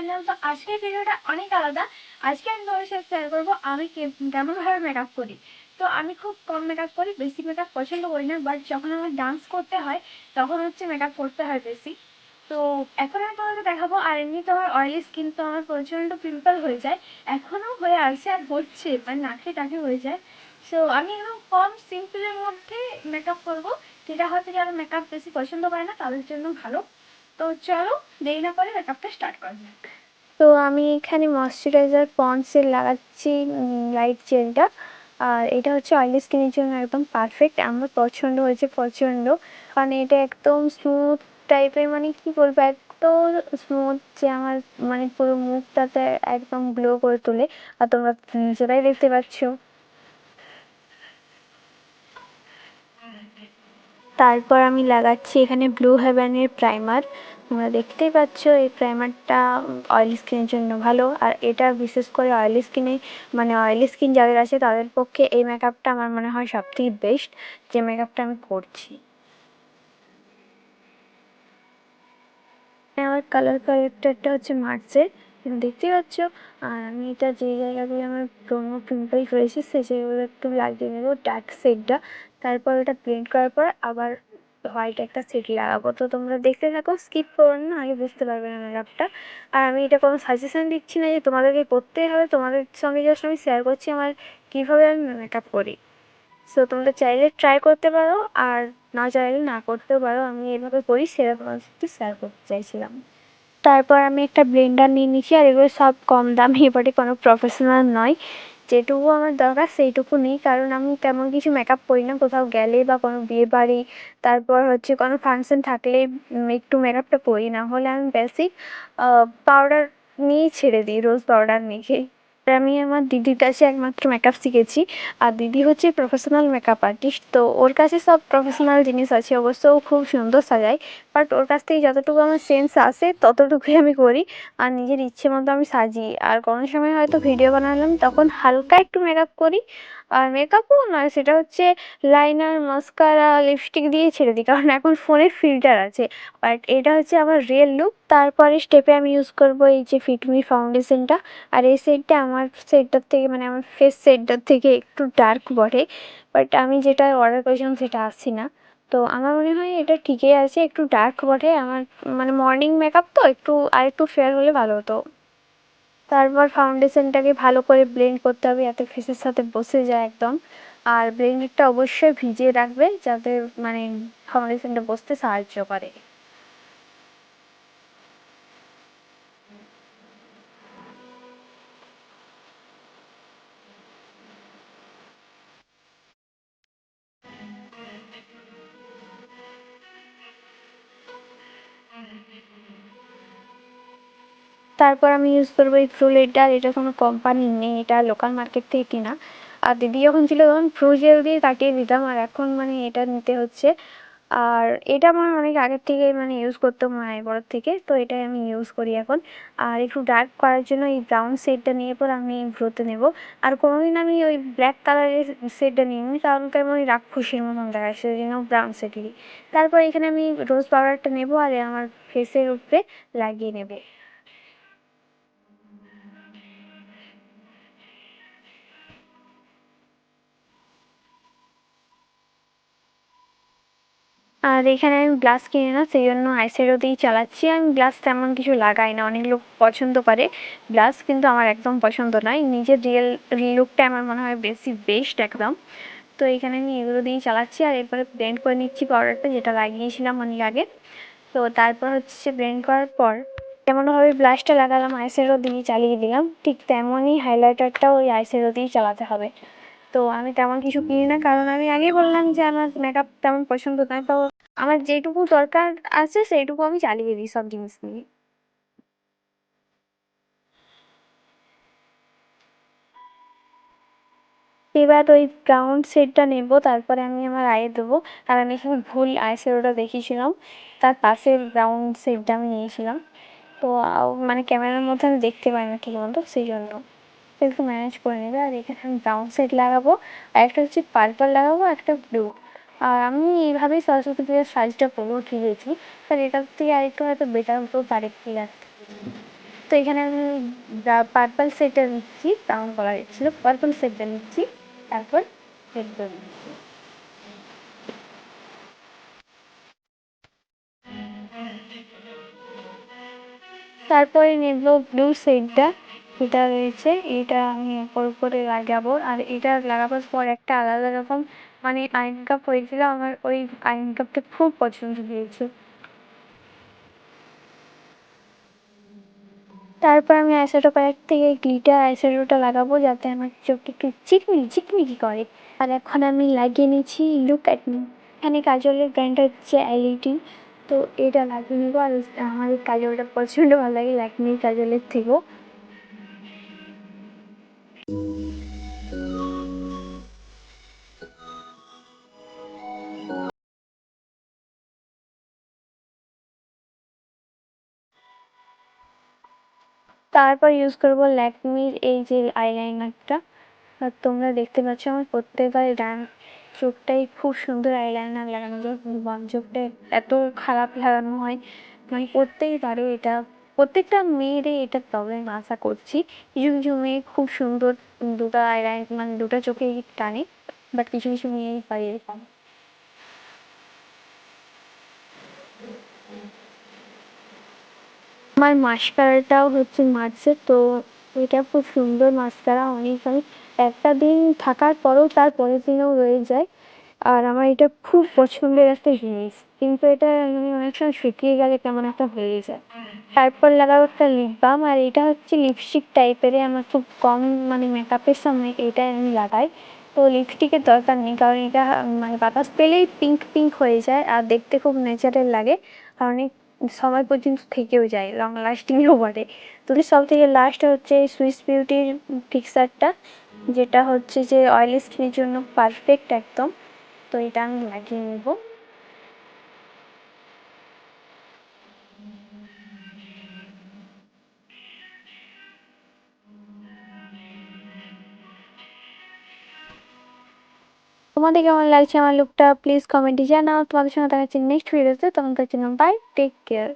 Channel. তো আজকের ভিডিওটা অনেক আলাদা। আজকে আমি তোমাদের সাথে শেয়ার করবো আমি কেমনভাবে মেকআপ করি। তো আমি খুব কম মেকআপ করি, বেশি মেকআপ পছন্দ করি না, বাট যখন আমার ডান্স করতে হয় তখন হচ্ছে মেকআপ করতে হয় বেশি। তো এখন আমি তোমাকে দেখাবো। আর এমনি তো আমার অয়েলি স্কিন, তো আমার প্রচণ্ড পিম্পল হয়ে যায়, এখনও হয়ে আসছে আর হচ্ছে, মানে নাকে টাকে হয়ে যায়। সো আমি একদম কম সিম্পলের মধ্যে মেকআপ করবো, যেটা হচ্ছে যারা মেকআপ বেশি পছন্দ করে না তাদের জন্য ভালো। তো চলো দেরি না করে মেকআপটা স্টার্ট করা যাক। তো আমি এখানে ময়শ্চারাইজার পন্ডসের লাগাচ্ছি, লাইট জেলটা। আর এটা হচ্ছে অয়েলি স্কিনের জন্য একদম পারফেক্ট, আমার পছন্দ হয়েছে প্রচণ্ড। মানে এটা একদম স্মুথ টাইপের, মানে কি বলবো, এত স্মুথ যে আমার মানে পুরো মুখটাতে একদম গ্লো করে তোলে। আর তোমরা নিজেরাই দেখতে পাচ্ছ। তারপর আমি লাগাচ্ছি এখানে ব্লু হেভেনের প্রাইমার। তোমরা দেখতেই পাচ্ছ এই প্রাইমারটা অয়েলি স্কিনের জন্য ভালো। আর এটা বিশেষ করে অয়েলি স্কিনে, মানে অয়েলি স্কিন যাদের আছে তাদের পক্ষে এই মেকআপটা আমার মনে হয় সবথেকে বেস্ট, যে মেকআপটা আমি করছি। আমার কালার কারেক্টারটা হচ্ছে মার্সের, দেখতেই পাচ্ছ। আর আমি এটা যে জায়গাগুলো আমার ব্রণ পিম্পল হয়েছে সেই জায়গাগুলো একটু লাগিয়ে নেবো ডার্ক শেডটা। তারপর ওটা ব্লেন্ড করার পর আবার হোয়াইট একটা শেড লাগাবো। তো তোমরা দেখতে থাকো, স্কিপ করো না, আগে বুঝতে পারবে না মেকআপটা। আর আমি এটা কোনো সাজেশন দিচ্ছি না যে তোমাদেরকে করতেই হবে, তোমাদের সঙ্গে জাস্ট আমি শেয়ার করছি আমার কীভাবে আমি মেকআপ করি। সো তোমরা চাইলে ট্রাই করতে পারো, আর না চাইলে না করতেও পারো। আমি এভাবে করি সেরকম একটু শেয়ার করতে চাইছিলাম। তারপর আমি একটা ব্লেন্ডার নিয়ে নিচ্ছি, আর এগুলো সব কম দামি, এবারে কোনো প্রফেশনাল নয়। যেটুকু আমার দরকার সেইটুকু নিই, কারণ আমি তেমন কিছু মেকআপ করি না। কোথাও গেলে বা কোনো বিয়ে বাড়ি, তারপর হচ্ছে কোনো ফাংশন থাকলে একটু মেকআপটা করি, না হলে আমি বেসিক পাউডার নিয়েই ছেড়ে দিই, রোজ পাউডার নিয়ে। আমি আমার দিদির কাছে একমাত্র মেকআপ শিখেছি। আর দিদি হচ্ছে প্রফেশনাল মেকআপ আর্টিস্ট, তো ওর কাছে সব প্রফেশনাল জিনিস আছে, অবশ্য ও খুব সুন্দর সাজায়। বাট ওর কাছ থেকে যতটুকু আমার সেন্স আসে ততটুকুই আমি করি। আর নিজের ইচ্ছে মতো আমি সাজিয়ে, আর কোনো সময় হয়তো ভিডিও বানালাম তখন হালকা একটু মেকআপ করি। আর মেকআপও নয়, সেটা হচ্ছে লাইনার, মাস্কারা, লিপস্টিক দিয়ে ছেড়ে দিই, কারণ এখন ফোনের ফিল্টার আছে। বাট এটা হচ্ছে আমার রিয়েল লুক। তারপরে স্টেপে আমি ইউজ করবো এই যে ফিটমি ফাউন্ডেশনটা। আর এই শেডটা আমার শেডটার থেকে, মানে আমার ফেস শেডটার থেকে একটু ডার্ক বটে, বাট আমি যেটা অর্ডার করেছিলাম সেটা আসছে না। তো আমার মনে হয় এটা ঠিকই আছে, একটু ডার্ক বটে আমার, মানে মর্নিং মেকআপ তো একটু আর একটু ফেয়ার হলে ভালো হতো। তারপর ফাউন্ডেশনটাকে ভালো করে ব্লেন্ড করতে হবে যাতে ফেসের সাথে বসে যায় একদম। আর ব্লেন্ডারটা অবশ্যই ভিজিয়ে রাখবে যাতে মানে ফাউন্ডেশনটা বসতে সাহায্য করে। তারপর আমি ইউজ করবো এই ফ্রু জেলটা, এটা কোনো কোম্পানির নেই, এটা লোকাল মার্কেট থেকে কেনা। আর দিদি যখন ছিল তখন ফ্রু জেল দিয়ে কাটিয়ে দিতাম, আর এখন মানে এটা নিতে হচ্ছে। আর এটা আমার অনেক আগের থেকে মানে ইউজ করতাম মায়ের বড় থেকে, তো এটাই আমি ইউজ করি এখন। আর একটু ডার্ক করার জন্য এই ব্রাউন শেডটা নিয়ে পর আমি ভ্রুতে নেব। আর কোনোদিন আমি ওই ব্ল্যাক কালারের শেডটা নিইনি, কারণ কেমন ওই রাক্ষসীর মতন দেখায়, সেই জন্য ব্রাউন শেড নিই। তারপর এখানে আমি রোজ পাউডারটা নেবো আর আমার ফেসের উপরে লাগিয়ে নেব। আর এখানে আমি গ্লাস কিনি না, সেই জন্য আইশ্যাডো দিয়েই চালাচ্ছি। আমি গ্লাস তেমন কিছু লাগাই না, অনেক লোক পছন্দ করে গ্লাস, কিন্তু আমার একদম পছন্দ নয়। নিজের রিয়েল লুকটা আমার মনে হয় বেশি বেস্ট একদম। তো এখানে আমি এগুলো দিয়েই চালাচ্ছি, আর এরপরে ব্লেন্ড করে নিচ্ছি পাউডারটা যেটা লাগিয়েছিলাম অনেক আগে। তো তারপর হচ্ছে ব্লেন্ড করার পর যেমনভাবে ব্লাশটা লাগালাম আইশ্যাডো দিয়ে চালিয়ে দিলাম, ঠিক তেমনই হাইলাইটারটাও ওই আইশ্যাডো দিয়েই চালাতে হবে। তো আমি তেমন কিছু কিনি না, কারণ আমি আগেই বললাম যে আমার মেকআপ তেমন পছন্দ নয়। তো আমার যেটুকু দরকার আছে সেইটুকু আমি চালিয়ে দিই সব জিনিস নিয়ে। এবার ওই ব্রাউন শেডটা নেব, তারপরে আমি আমার আয়ে দেবো। আর আমি এখানে ভুল আই শ্যাডোটা দেখিয়েছিলাম, তার পাশে ব্রাউন শেডটা আমি নিয়েছিলাম। তো মানে ক্যামেরার মধ্যে আমি দেখতে পাই না ঠিক মতো, সেই জন্য তো একটু ম্যানেজ করে নেবে। আর এখানে আমি ব্রাউন শেড লাগাবো, আর একটা হচ্ছে পার্পল লাগাবো, আর একটা ব্লু। আর আমি এইভাবেই সরস্বতী পুজোর সাজটা পুরো ঠিকেছি, আর এটার থেকে আরেকটু হয়তো বেটার হতেও পারে কি আর। তো এখানে আমি পার্পল সেটটা নিচ্ছি, ব্রাউন কালার ছিল, পার্পল সেটটা নিচ্ছি, তারপর সেট করে নিচ্ছি। তারপরে নেব ব্লু শেডটা, এটা রয়েছে, এটা আমি উপরে লাগাবো। আর এটা লাগাবার পর একটা আলাদা রকম মানে আই মেকআপ হয়েছিল, আমার ওই আই মেকআপটা খুব পছন্দ হয়েছে। তারপর আমি আইশ্যাডো প্যালেট থেকে গ্লিটার আইশ্যাডোটা লাগাবো, যাতে আমার চোখটা একটু চিকমিকি করে। আর এখন আমি লাগিয়ে নিচ্ছি লুক অ্যাট মি। এখানে কাজলের ব্র্যান্ডটা হচ্ছে এলইডি। তো এটা লাগিয়ে নেবো। আর আমার এই কাজলটা প্রচণ্ড ভালো লাগে ল্যাকমির কাজলের থেকেও। তারপর ইউজ করবো ল্যাকমির এই যে আইলাইনারটা। আর তোমরা দেখতে পাচ্ছ আমার প্রত্যেকবার ডান চোখটাই খুব সুন্দর আইলাইনার লাগানো যায়, বাম চোখটা এত খারাপ লাগানো হয়, মানে প্রত্যেকবারে এটা প্রত্যেকটা মেয়েরই এটা প্রবলেম আশা করছি। কিছু কিছু মেয়ে খুব সুন্দর দুটো আইলাইন মানে দুটো চোখেই টানে, বাট কিছু কিছু মেয়েই পারে এরকম। আমার মাস্কারাটাও হচ্ছে মার্সের। তো এটা খুব সুন্দর মাস্কারা, অনেক আমি একটা দিন থাকার পরেও তার পরের দিনেও রয়ে যায়। আর আমার এটা খুব পছন্দের একটা জিনিস, কিন্তু এটা আমি অনেক সময় শুকিয়ে গেলে কেমন একটা হয়ে যায়। তারপর লাগাবো একটা লিপ বাম। আর এটা হচ্ছে লিপস্টিক টাইপেরই, আমার খুব কম মানে মেকআপের সময় এটাই আমি লাগাই। তো লিপস্টিকের দরকার নেই, কারণ এটা মানে বাতাস পেলেই পিঙ্ক পিঙ্ক হয়ে যায় আর দেখতে খুব ন্যাচারাল লাগে। আর অনেক সময় পর্যন্ত থেকেও যায়, লং লাস্টিংও বটে। তো সব থেকে লাস্ট হচ্ছে সুইস বিউটির ফিক্সারটা, যেটা হচ্ছে যে অয়েলি স্কিনের জন্য পারফেক্ট একদম। তো এটা আমি লাগিয়ে নেব। তোমাদের কেমন লাগছে আমার লুকটা প্লিজ কমেন্টে জানাও। তোমাদের সঙ্গে দেখা হচ্ছে নেক্সট ভিডিওতে, তখনকার জন্য বাই, টেক কেয়ার।